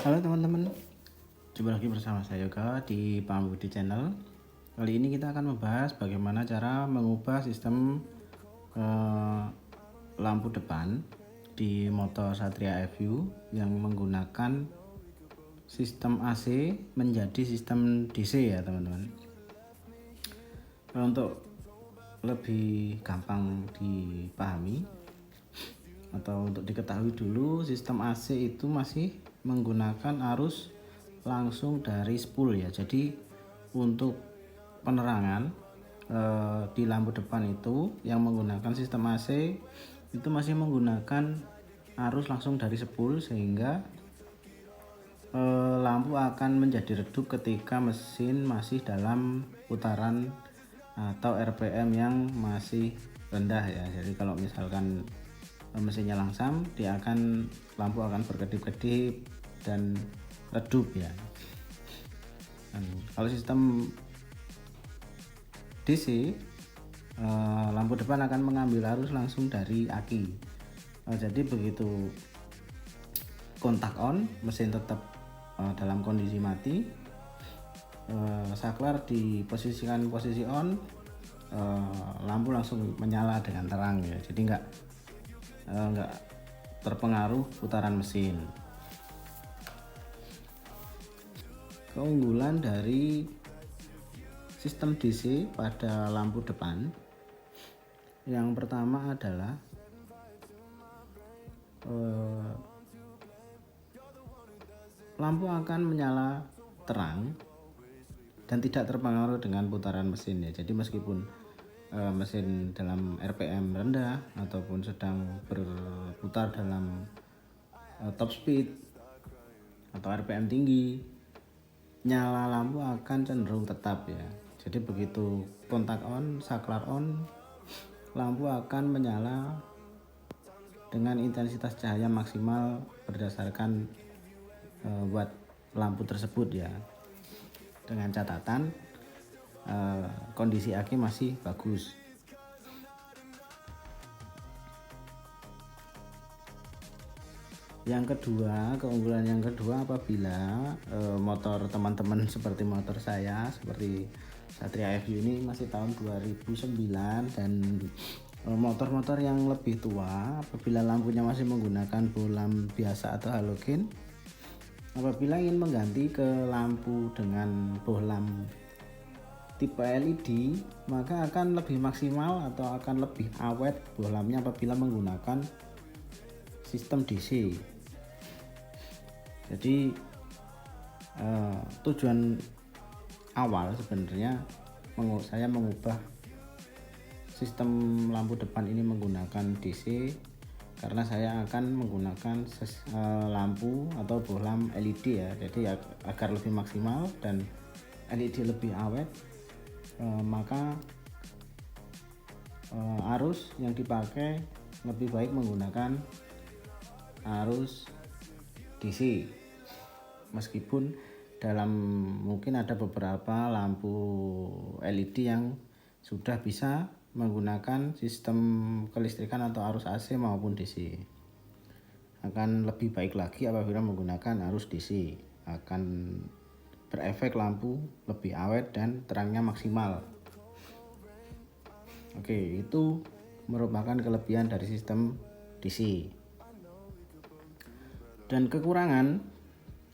Halo teman-teman, jumpa lagi bersama saya Yoga di Pak Budi Channel. Kali ini kita akan membahas bagaimana cara mengubah sistem lampu depan di motor Satria FU yang menggunakan sistem AC menjadi sistem DC ya teman-teman. Untuk lebih gampang dipahami atau untuk diketahui dulu, sistem AC itu masih menggunakan arus langsung dari spool ya. Jadi untuk penerangan di lampu depan itu yang menggunakan sistem AC itu masih menggunakan arus langsung dari spool, sehingga lampu akan menjadi redup ketika mesin masih dalam putaran atau RPM yang masih rendah ya. Jadi kalau misalkan mesinnya langsam, lampu akan berkedip-kedip dan redup ya. Kalau sistem DC, lampu depan akan mengambil arus langsung dari aki. Jadi begitu kontak on, mesin tetap dalam kondisi mati. Saklar diposisikan posisi on, lampu langsung menyala dengan terang ya. Jadi nggak terpengaruh putaran mesin. Keunggulan dari sistem DC pada lampu depan yang pertama adalah lampu akan menyala terang dan tidak terpengaruh dengan putaran mesin ya. Jadi meskipun mesin dalam RPM rendah ataupun sedang berputar dalam top speed atau RPM tinggi, nyala lampu akan cenderung tetap ya. Jadi begitu kontak on, saklar on, lampu akan menyala dengan intensitas cahaya maksimal berdasarkan watt lampu tersebut ya. Dengan catatan kondisi aki masih bagus. Yang kedua, keunggulan yang kedua apabila motor teman-teman seperti motor saya, seperti Satria FU ini masih tahun 2009 dan motor-motor yang lebih tua, apabila lampunya masih menggunakan bohlam biasa atau halogen, apabila ingin mengganti ke lampu dengan bohlam tipe LED, maka akan lebih maksimal atau akan lebih awet bohlamnya apabila menggunakan sistem DC. Jadi tujuan awal sebenarnya saya mengubah sistem lampu depan ini menggunakan DC karena saya akan menggunakan lampu atau bohlam LED ya. Jadi agar lebih maksimal dan LED lebih awet, maka arus yang dipakai lebih baik menggunakan arus DC. Meskipun mungkin ada beberapa lampu LED yang sudah bisa menggunakan sistem kelistrikan atau arus AC maupun DC. Akan lebih baik lagi apabila menggunakan arus DC, akan berefek lampu lebih awet dan terangnya maksimal. Oke, itu merupakan kelebihan dari sistem DC. Dan kekurangan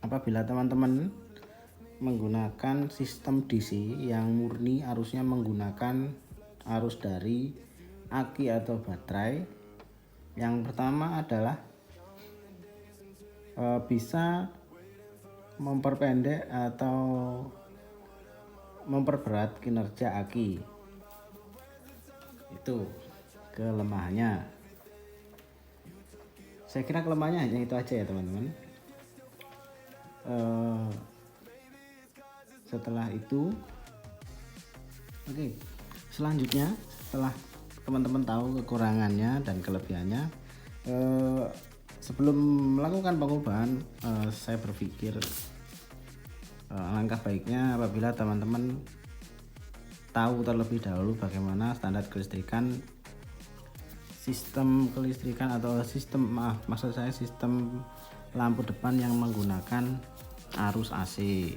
apabila teman-teman menggunakan sistem DC yang murni arusnya menggunakan arus dari aki atau baterai. Yang pertama adalah bisa memperpendek atau memperberat kinerja aki. Itu kelemahannya. Saya kira kelemahannya hanya itu aja ya teman-teman. Setelah itu, selanjutnya setelah teman-teman tahu kekurangannya dan kelebihannya, sebelum melakukan pengubahan, saya berpikir langkah baiknya apabila teman-teman tahu terlebih dahulu bagaimana standar kelistrikan sistem kelistrikan atau sistem lampu depan yang menggunakan arus AC.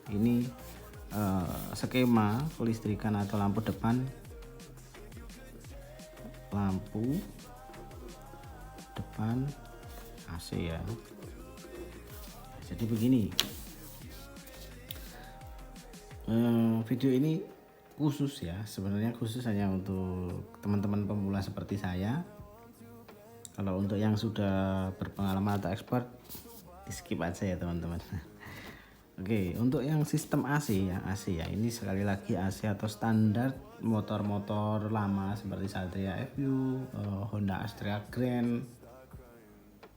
Ini skema kelistrikan atau lampu depan AC ya. Jadi begini, video ini khusus ya, sebenarnya khusus hanya untuk teman-teman pemula seperti saya. Kalau untuk yang sudah berpengalaman atau expert, di skip aja ya teman-teman. Oke, untuk yang sistem AC ya, ini sekali lagi AC atau standar motor-motor lama seperti Satria FU, Honda Astrea Grand,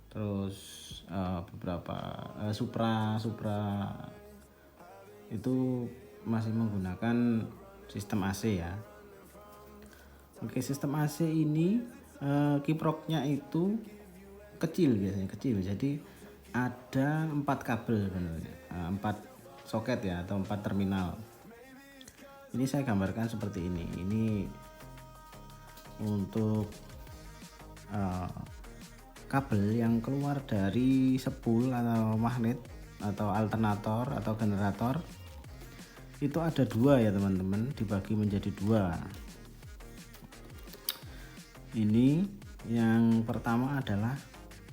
terus beberapa Supra itu masih menggunakan sistem AC ya. Oke, sistem AC ini kiproknya itu biasanya kecil, jadi ada 4 kabel sebenarnya, 4 soket ya, atau 4 terminal. Ini saya gambarkan seperti ini. Ini untuk kabel yang keluar dari spool atau magnet atau alternator atau generator, itu ada 2 ya teman-teman, dibagi menjadi 2. Ini yang pertama adalah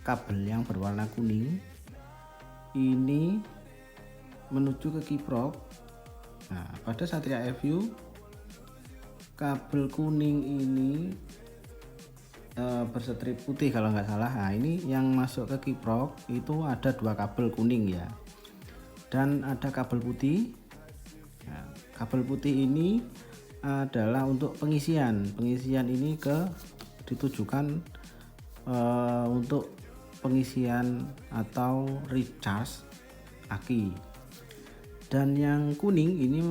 kabel yang berwarna kuning, ini menuju ke kiprok. Nah, pada Satria FU kabel kuning ini berstrip putih kalau nggak salah. Nah, ini yang masuk ke kiprok itu ada 2 kabel kuning ya, dan ada kabel putih. Nah, kabel putih ini adalah untuk pengisian ini ditujukan untuk pengisian atau recharge aki, dan yang kuning ini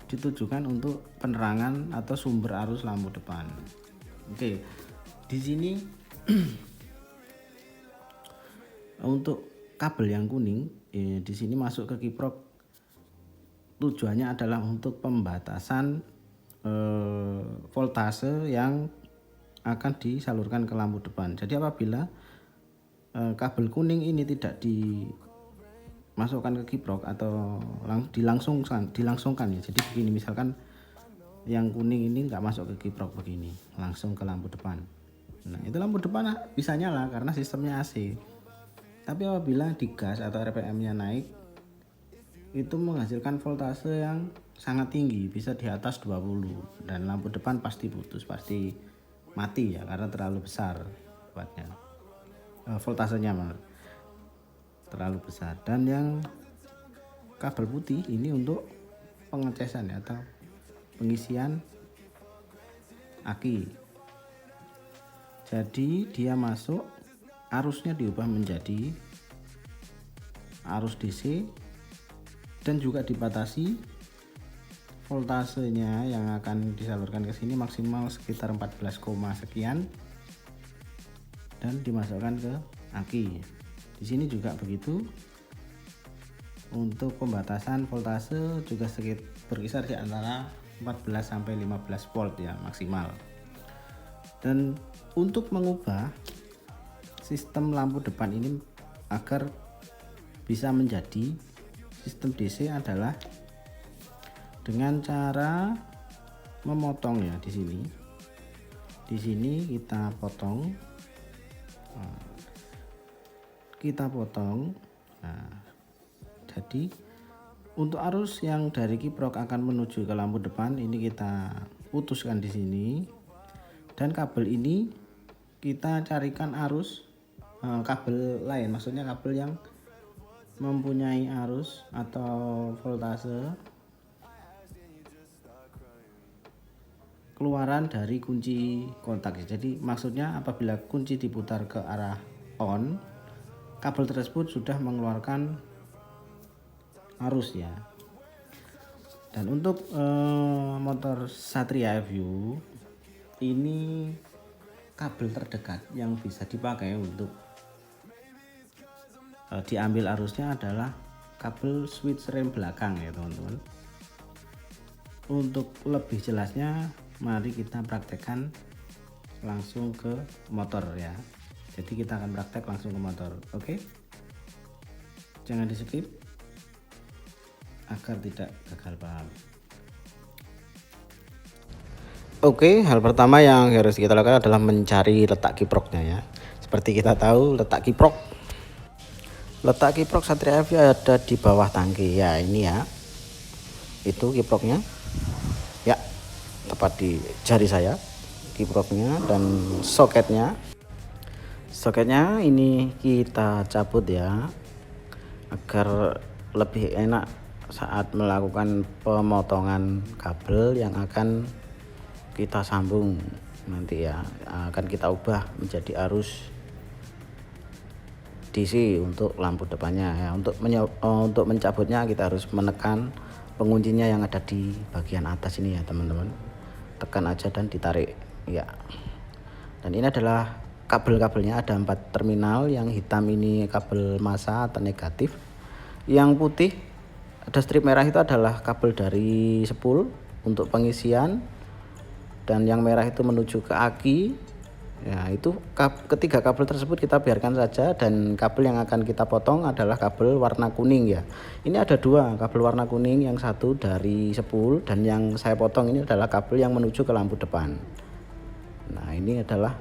ditujukan untuk penerangan atau sumber arus lampu depan. Oke, di sini untuk kabel yang kuning di sini masuk ke kiprok, tujuannya adalah untuk pembatasan voltase yang akan disalurkan ke lampu depan. Jadi apabila kabel kuning ini tidak dimasukkan ke kiprok atau dilangsungkan ya. Jadi begini, misalkan yang kuning ini nggak masuk ke kiprok begini, langsung ke lampu depan. Nah, itu lampu depan bisa nyala karena sistemnya AC. Tapi apabila digas atau RPM-nya naik, itu menghasilkan voltase yang sangat tinggi, bisa di atas 20, dan lampu depan pasti putus, pasti mati ya, karena terlalu besar kuatnya. Voltasenya terlalu besar. Dan yang kabel putih ini untuk pengecasan ya, atau pengisian aki. Jadi dia masuk, arusnya diubah menjadi arus DC, dan juga dibatasi voltasenya yang akan disalurkan ke sini maksimal sekitar 14, sekian, dan dimasukkan ke aki. Di sini juga begitu. Untuk pembatasan voltase juga berkisar di antara 14 sampai 15 volt ya maksimal. Dan untuk mengubah sistem lampu depan ini agar bisa menjadi sistem DC adalah dengan cara memotong ya. Di sini kita potong. Nah, jadi untuk arus yang dari kiprok akan menuju ke lampu depan ini kita putuskan di sini, dan kabel ini kita carikan arus kabel lain, maksudnya kabel yang mempunyai arus atau voltase keluaran dari kunci kontak. Jadi maksudnya apabila kunci diputar ke arah on, kabel tersebut sudah mengeluarkan arus ya. Dan untuk motor Satria FU ini kabel terdekat yang bisa dipakai untuk diambil arusnya adalah kabel switch rem belakang ya teman-teman. Untuk lebih jelasnya mari kita praktekkan langsung ke motor ya. Jadi kita akan praktek langsung ke motor. Oke. jangan di skip agar tidak gagal paham. Oke, hal pertama yang harus kita lakukan adalah mencari letak kiproknya ya. Seperti kita tahu letak kiprok Satria FJ ada di bawah tangki ya, ini ya. Itu kiproknya. Ya, tepat di jari saya. Kiproknya dan soketnya. Soketnya ini kita cabut ya, agar lebih enak saat melakukan pemotongan kabel yang akan kita sambung nanti ya. Akan kita ubah menjadi arus DC untuk lampu depannya ya. Untuk mencabutnya kita harus menekan penguncinya yang ada di bagian atas ini ya teman-teman. Tekan aja dan ditarik ya. Dan ini adalah kabel-kabelnya, ada 4 terminal. Yang hitam ini kabel massa atau negatif, yang putih ada strip merah itu adalah kabel dari spool untuk pengisian, dan yang merah itu menuju ke aki ya. Itu ketiga kabel tersebut kita biarkan saja, dan kabel yang akan kita potong adalah kabel warna kuning ya. Ini ada 2 kabel warna kuning, yang satu dari spool, dan yang saya potong ini adalah kabel yang menuju ke lampu depan. Nah, ini adalah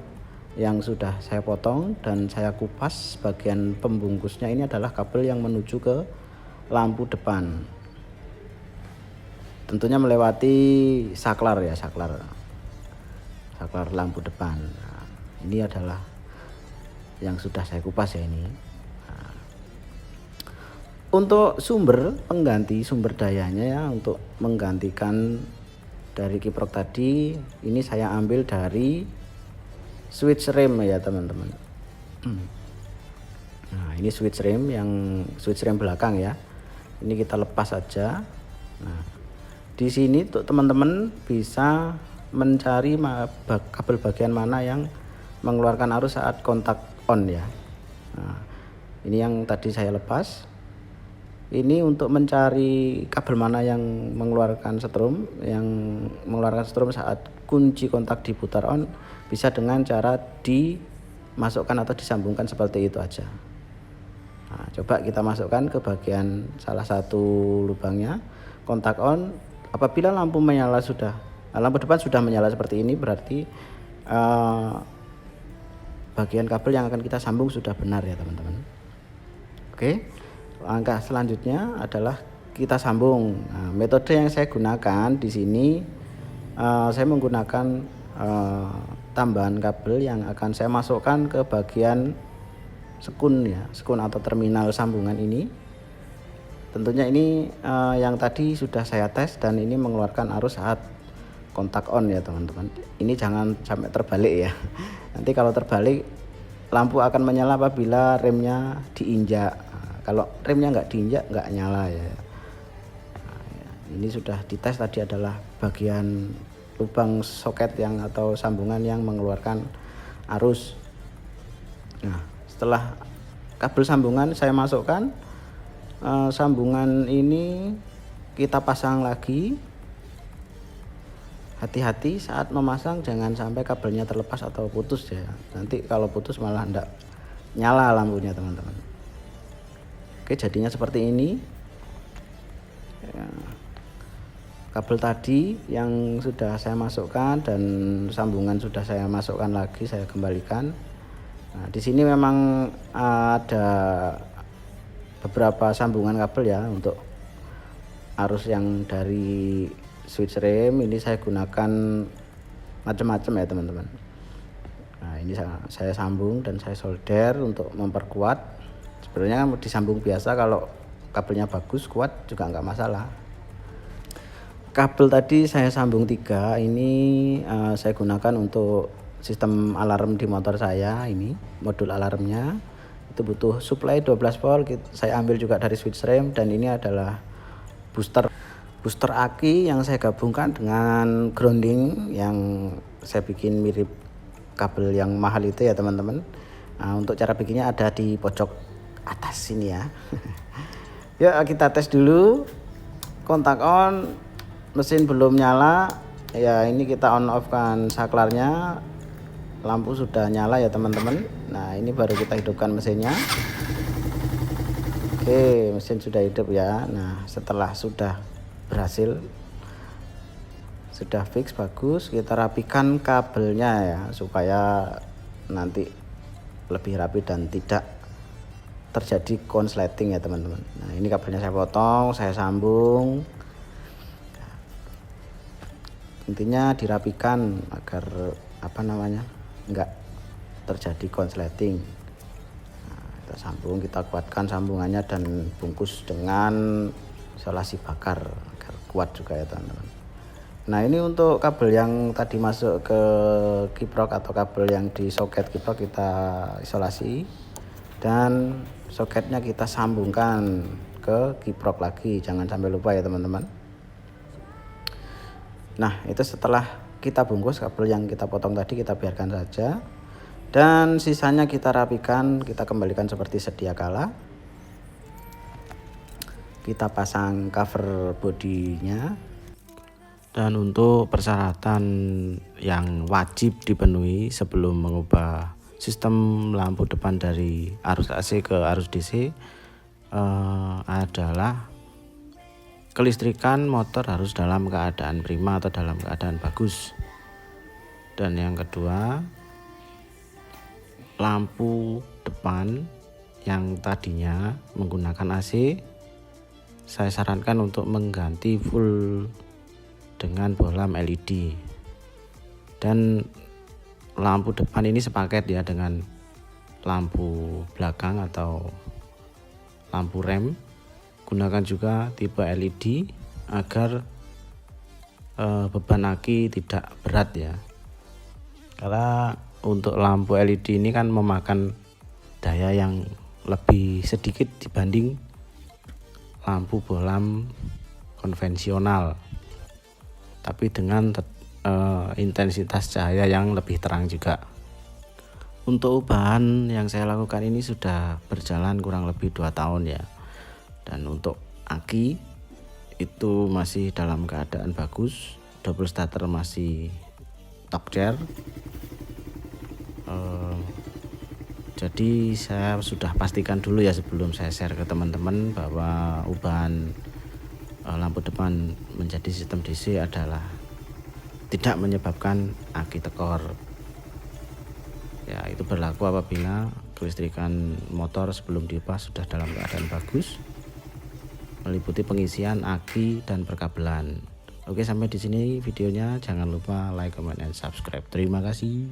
yang sudah saya potong dan saya kupas. Bagian pembungkusnya ini adalah kabel yang menuju ke lampu depan, tentunya melewati saklar ya, saklar lampu depan. Nah, ini adalah yang sudah saya kupas ya ini. Nah, untuk pengganti sumber dayanya ya, untuk menggantikan dari kiprok tadi, ini saya ambil dari switch rem ya teman-teman. Nah, ini switch rem belakang ya. Ini kita lepas saja. Nah, di sini tuh teman-teman bisa mencari kabel bagian mana yang mengeluarkan arus saat kontak on ya. Nah, ini yang tadi saya lepas. Ini untuk mencari kabel mana yang mengeluarkan strom, saat kunci kontak diputar on, bisa dengan cara dimasukkan atau disambungkan seperti itu aja. Nah, coba kita masukkan ke bagian salah satu lubangnya, kontak on. Apabila lampu depan sudah menyala seperti ini, berarti bagian kabel yang akan kita sambung sudah benar ya teman-teman. Oke, langkah selanjutnya adalah kita sambung. Nah, metode yang saya gunakan di sini, saya menggunakan tambahan kabel yang akan saya masukkan ke bagian sekun ya, sekun atau terminal sambungan ini. Tentunya ini yang tadi sudah saya tes, dan ini mengeluarkan arus saat kontak on ya teman-teman. Ini jangan sampai terbalik ya. Nanti kalau terbalik, lampu akan menyala apabila remnya diinjak. Nah, kalau remnya nggak diinjak, nggak nyala ya. Nah, ini sudah dites tadi, adalah bagian lubang soket atau sambungan yang mengeluarkan arus. Nah, setelah kabel sambungan saya masukkan, sambungan ini kita pasang lagi. Hati-hati saat memasang, jangan sampai kabelnya terlepas atau putus ya. Nanti kalau putus malah enggak nyala lampunya teman-teman. Oke, jadinya seperti ini ya. Kabel tadi yang sudah saya masukkan dan sambungan sudah saya masukkan lagi, saya kembalikan. Nah, di sini memang ada beberapa sambungan kabel ya untuk arus yang dari switch rem. Ini saya gunakan macam-macam ya teman-teman. Nah, ini saya sambung dan saya solder untuk memperkuat. Sebenarnya disambung biasa, kalau kabelnya bagus kuat juga nggak masalah. Kabel tadi saya sambung 3. Ini saya gunakan untuk sistem alarm di motor saya. Ini modul alarmnya itu butuh supply 12 volt. Saya ambil juga dari switch rem, dan ini adalah booster aki yang saya gabungkan dengan grounding yang saya bikin mirip kabel yang mahal itu ya teman-teman. Nah, untuk cara bikinnya ada di pojok atas sini ya. Yuk kita tes dulu. Kontak on, mesin belum nyala ya. Ini kita on off kan saklarnya, lampu sudah nyala ya teman-teman. Nah, ini baru kita hidupkan mesinnya. Oke, mesin sudah hidup ya. Nah, setelah sudah berhasil, sudah fix bagus, kita rapikan kabelnya ya supaya nanti lebih rapi dan tidak terjadi konsleting ya teman-teman. Nah, ini kabelnya saya potong, saya sambung. Intinya dirapikan agar enggak terjadi konsleting. Kita sambung, kita kuatkan sambungannya dan bungkus dengan isolasi bakar agar kuat juga ya teman-teman. Nah, ini untuk kabel yang tadi masuk ke kiprok atau kabel yang di soket kiprok kita isolasi dan soketnya kita sambungkan ke kiprok lagi, jangan sampai lupa ya teman-teman. Nah, itu setelah kita bungkus kabel yang kita potong tadi, kita biarkan saja. Dan sisanya kita rapikan, kita kembalikan seperti sedia kala. Kita pasang cover bodinya. Dan untuk persyaratan yang wajib dipenuhi sebelum mengubah sistem lampu depan dari arus AC ke arus DC adalah kelistrikan motor harus dalam keadaan prima atau dalam keadaan bagus. Dan yang kedua, lampu depan yang tadinya menggunakan AC, saya sarankan untuk mengganti full dengan bohlam LED. Dan lampu depan ini sepaket ya dengan lampu belakang atau lampu rem. Gunakan juga tipe LED agar beban aki tidak berat ya. Karena untuk lampu LED ini kan memakan daya yang lebih sedikit dibanding lampu bohlam konvensional, tapi dengan intensitas cahaya yang lebih terang juga. Untuk ubahan yang saya lakukan ini sudah berjalan kurang lebih 2 tahun ya. Dan untuk aki itu masih dalam keadaan bagus, double starter masih top gear. Jadi saya sudah pastikan dulu ya sebelum saya share ke teman-teman bahwa ubahan lampu depan menjadi sistem DC adalah tidak menyebabkan aki tekor. Ya, itu berlaku apabila kelistrikan motor sebelum diubah sudah dalam keadaan bagus, meliputi pengisian aki dan perkabelan. Oke, sampai di sini videonya. Jangan lupa like, comment, and subscribe. Terima kasih.